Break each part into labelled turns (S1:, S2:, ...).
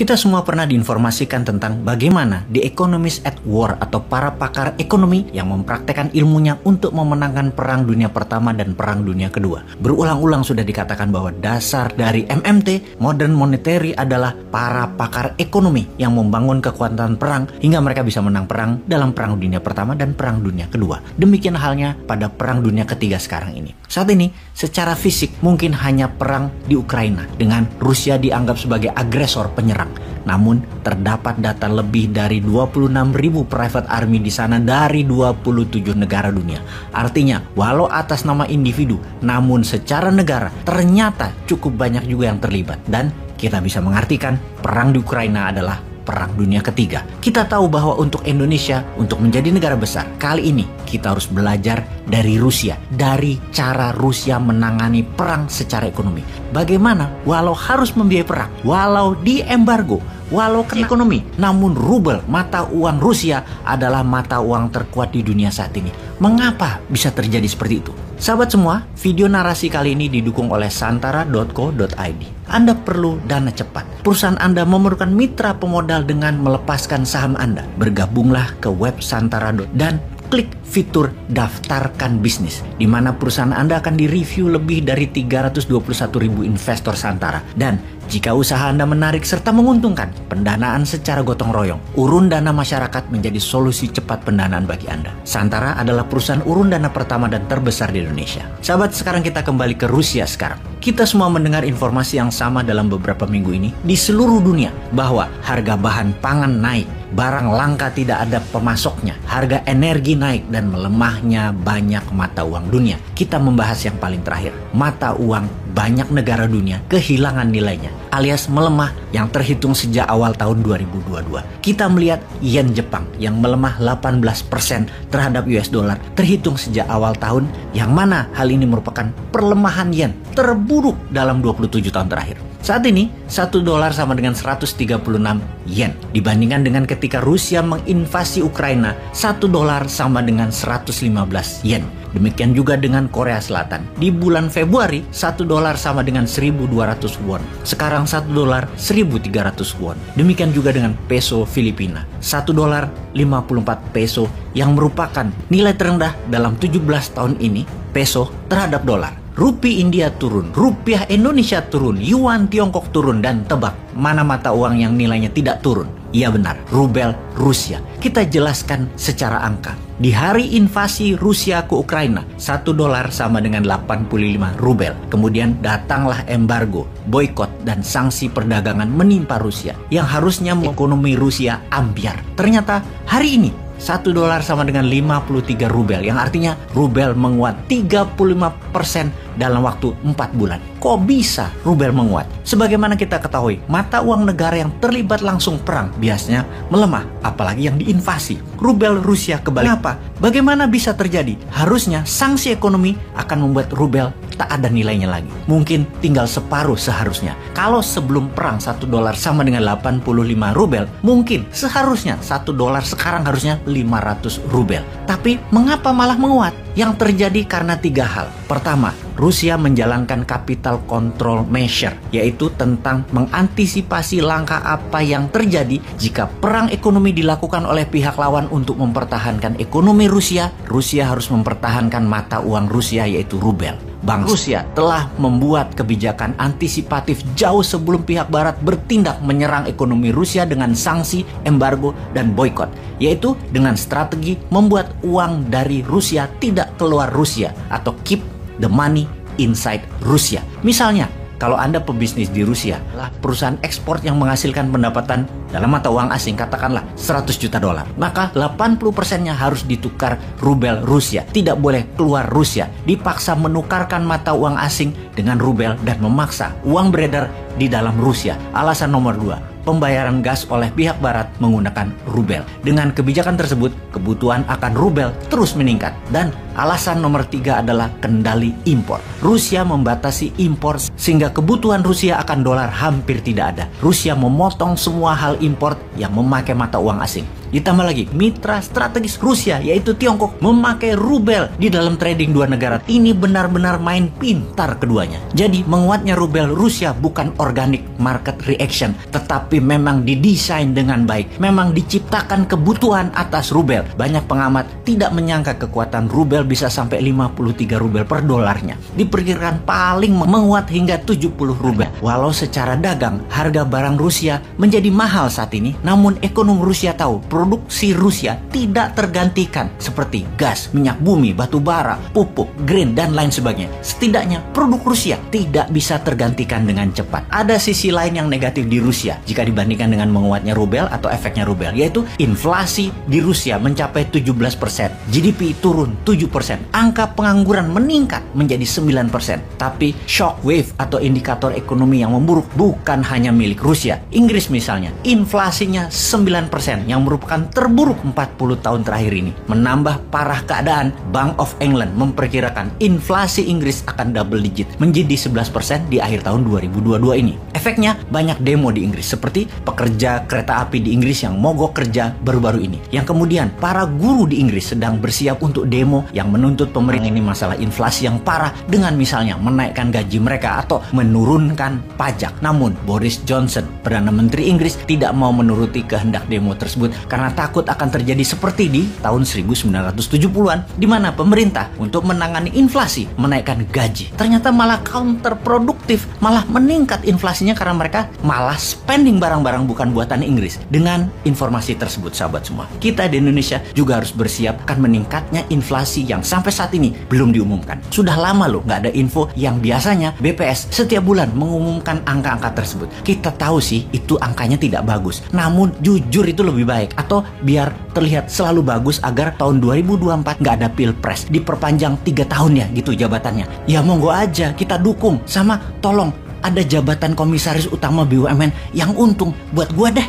S1: Kita semua pernah diinformasikan tentang bagaimana The Economists at War atau para pakar ekonomi yang mempraktekkan ilmunya untuk memenangkan Perang Dunia Pertama dan Perang Dunia Kedua. Berulang-ulang sudah dikatakan bahwa dasar dari MMT, Modern Monetary, adalah para pakar ekonomi yang membangun kekuatan perang hingga mereka bisa menang perang dalam Perang Dunia Pertama dan Perang Dunia Kedua. Demikian halnya pada Perang Dunia Ketiga sekarang ini. Saat ini, secara fisik mungkin hanya perang di Ukraina dengan Rusia dianggap sebagai agresor penyerang. Namun, terdapat data lebih dari 26.000 private army di sana dari 27 negara dunia. Artinya, walau atas nama individu, namun secara negara ternyata cukup banyak juga yang terlibat. Dan kita bisa mengartikan perang di Ukraina adalah Perang Dunia Ketiga. Kita tahu bahwa untuk Indonesia, untuk menjadi negara besar, kali ini kita harus belajar dari Rusia, dari cara Rusia menangani perang secara ekonomi. Bagaimana walau harus membiayai perang, walau diembargo, walau kena ekonomi, namun rubel, mata uang Rusia, adalah mata uang terkuat di dunia saat ini. Mengapa bisa terjadi seperti itu? Sahabat semua, video narasi kali ini didukung oleh santara.co.id. Anda perlu dana cepat. Perusahaan Anda memerlukan mitra pemodal dengan melepaskan saham Anda. Bergabunglah ke web Santara dan klik fitur daftarkan bisnis, di mana perusahaan Anda akan direview lebih dari 321.000 investor Santara. Dan jika usaha Anda menarik serta menguntungkan, pendanaan secara gotong royong, urun dana masyarakat menjadi solusi cepat pendanaan bagi Anda. Santara adalah perusahaan urun dana pertama dan terbesar di Indonesia. Sahabat, sekarang kita kembali ke Rusia sekarang. Kita semua mendengar informasi yang sama dalam beberapa minggu ini di seluruh dunia bahwa harga bahan pangan naik, barang langka tidak ada pemasoknya, harga energi naik, dan melemahnya banyak mata uang dunia. Kita membahas yang paling terakhir, mata uang banyak negara dunia kehilangan nilainya alias melemah yang terhitung sejak awal tahun 2022. Kita melihat yen Jepang yang melemah 18% terhadap US dollar terhitung sejak awal tahun, yang mana hal ini merupakan perlemahan yen terburuk dalam 27 tahun terakhir. Saat ini, 1 dolar sama dengan 136 yen. Dibandingkan dengan ketika Rusia menginvasi Ukraina, 1 dolar sama dengan 115 yen. Demikian juga dengan Korea Selatan. Di bulan Februari, 1 dolar sama dengan 1.200 won. Sekarang 1 dolar 1.300 won. Demikian juga dengan peso Filipina. 1 dolar 54 peso yang merupakan nilai terendah dalam 17 tahun ini peso terhadap dolar. Rupiah India turun, rupiah Indonesia turun, yuan Tiongkok turun, dan tebak mana mata uang yang nilainya tidak turun? Iya benar, rubel Rusia. Kita jelaskan secara angka. Di hari invasi Rusia ke Ukraina, 1 dolar sama dengan 85 rubel. Kemudian datanglah embargo, boykot, dan sanksi perdagangan menimpa Rusia yang harusnya ekonomi Rusia ambyar. Ternyata hari ini 1 dolar sama dengan 53 rubel, yang artinya rubel menguat 35% dalam waktu 4 bulan. Kok bisa rubel menguat? Sebagaimana kita ketahui, mata uang negara yang terlibat langsung perang biasanya melemah, apalagi yang diinvasi. Rubel Rusia kebalik. Kenapa? Bagaimana bisa terjadi? Harusnya sanksi ekonomi akan membuat rubel tak ada nilainya lagi. Mungkin tinggal separuh seharusnya. Kalau sebelum perang 1 dolar sama dengan 85 rubel, mungkin seharusnya 1 dolar sekarang harusnya 500 rubel. Tapi mengapa malah menguat? Yang terjadi karena 3 hal. Pertama, Rusia menjalankan capital control measure, yaitu tentang mengantisipasi langkah apa yang terjadi jika perang ekonomi dilakukan oleh pihak lawan. Untuk mempertahankan ekonomi Rusia, Rusia harus mempertahankan mata uang Rusia, yaitu rubel. Bank Rusia telah membuat kebijakan antisipatif jauh sebelum pihak barat bertindak menyerang ekonomi Rusia dengan sanksi, embargo, dan boykot, yaitu dengan strategi membuat uang dari Rusia tidak keluar Rusia atau keep the money inside Rusia. Misalnya, kalau Anda pebisnis di Rusia, perusahaan ekspor yang menghasilkan pendapatan dalam mata uang asing, katakanlah 100 juta dolar, maka 80%-nya harus ditukar rubel Rusia. Tidak boleh keluar Rusia. Dipaksa menukarkan mata uang asing dengan rubel dan memaksa uang beredar di dalam Rusia. Alasan nomor 2, pembayaran gas oleh pihak barat menggunakan rubel. Dengan kebijakan tersebut, kebutuhan akan rubel terus meningkat. Dan alasan nomor 3 adalah kendali impor. Rusia membatasi impor sehingga kebutuhan Rusia akan dolar hampir tidak ada. Rusia memotong semua hal impor yang memakai mata uang asing. Ditambah lagi mitra strategis Rusia yaitu Tiongkok memakai rubel di dalam trading dua negara. Ini benar-benar main pintar keduanya. Jadi menguatnya rubel Rusia bukan organic market reaction, tetapi memang didesain dengan baik. Memang diciptakan kebutuhan atas rubel. Banyak pengamat tidak menyangka kekuatan rubel bisa sampai 53 rubel per dolarnya. Diperkirakan paling menguat hingga 70 rubel. Walau secara dagang harga barang Rusia menjadi mahal saat ini, namun ekonom Rusia tahu produksi Rusia tidak tergantikan seperti gas, minyak bumi, batu bara, pupuk, grain, dan lain sebagainya. Setidaknya produk Rusia tidak bisa tergantikan dengan cepat. Ada sisi lain yang negatif di Rusia jika dibandingkan dengan menguatnya rubel atau efeknya rubel, yaitu inflasi di Rusia mencapai 17%, GDP turun 7%, angka pengangguran meningkat menjadi 9%. Tapi shock wave atau indikator ekonomi yang memburuk bukan hanya milik Rusia. Inggris misalnya, inflasinya 9% yang merupakan terburuk 40 tahun terakhir ini. Menambah parah keadaan, Bank of England memperkirakan inflasi Inggris akan double digit menjadi 11% di akhir tahun 2022 ini. Efeknya banyak demo di Inggris seperti pekerja kereta api di Inggris yang mogok kerja baru-baru ini. Yang kemudian para guru di Inggris sedang bersiap untuk demo yang menuntut pemerintah ini masalah inflasi yang parah dengan misalnya menaikkan gaji mereka atau menurunkan pajak. Namun Boris Johnson, Perdana Menteri Inggris, tidak mau menuruti kehendak demo tersebut karena takut akan terjadi seperti di tahun 1970-an di mana pemerintah untuk menangani inflasi menaikkan gaji. Ternyata malah counterproduktif, malah meningkat inflasinya karena mereka malah spending barang-barang bukan buatan Inggris. Dengan informasi tersebut sahabat semua, kita di Indonesia juga harus bersiap akan meningkatnya inflasi yang sampai saat ini belum diumumkan. Sudah lama loh nggak ada info yang biasanya BPS setiap bulan mengumumkan angka-angka tersebut. Kita tahu sih itu angkanya tidak bagus, namun jujur itu lebih baik, atau biar terlihat selalu bagus agar tahun 2024 nggak ada pilpres, diperpanjang 3 tahun ya gitu jabatannya. Ya monggo aja kita dukung, sama tolong ada jabatan komisaris utama BUMN yang untung buat gua deh.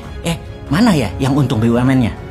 S1: Mana ya yang untung BUMN-nya?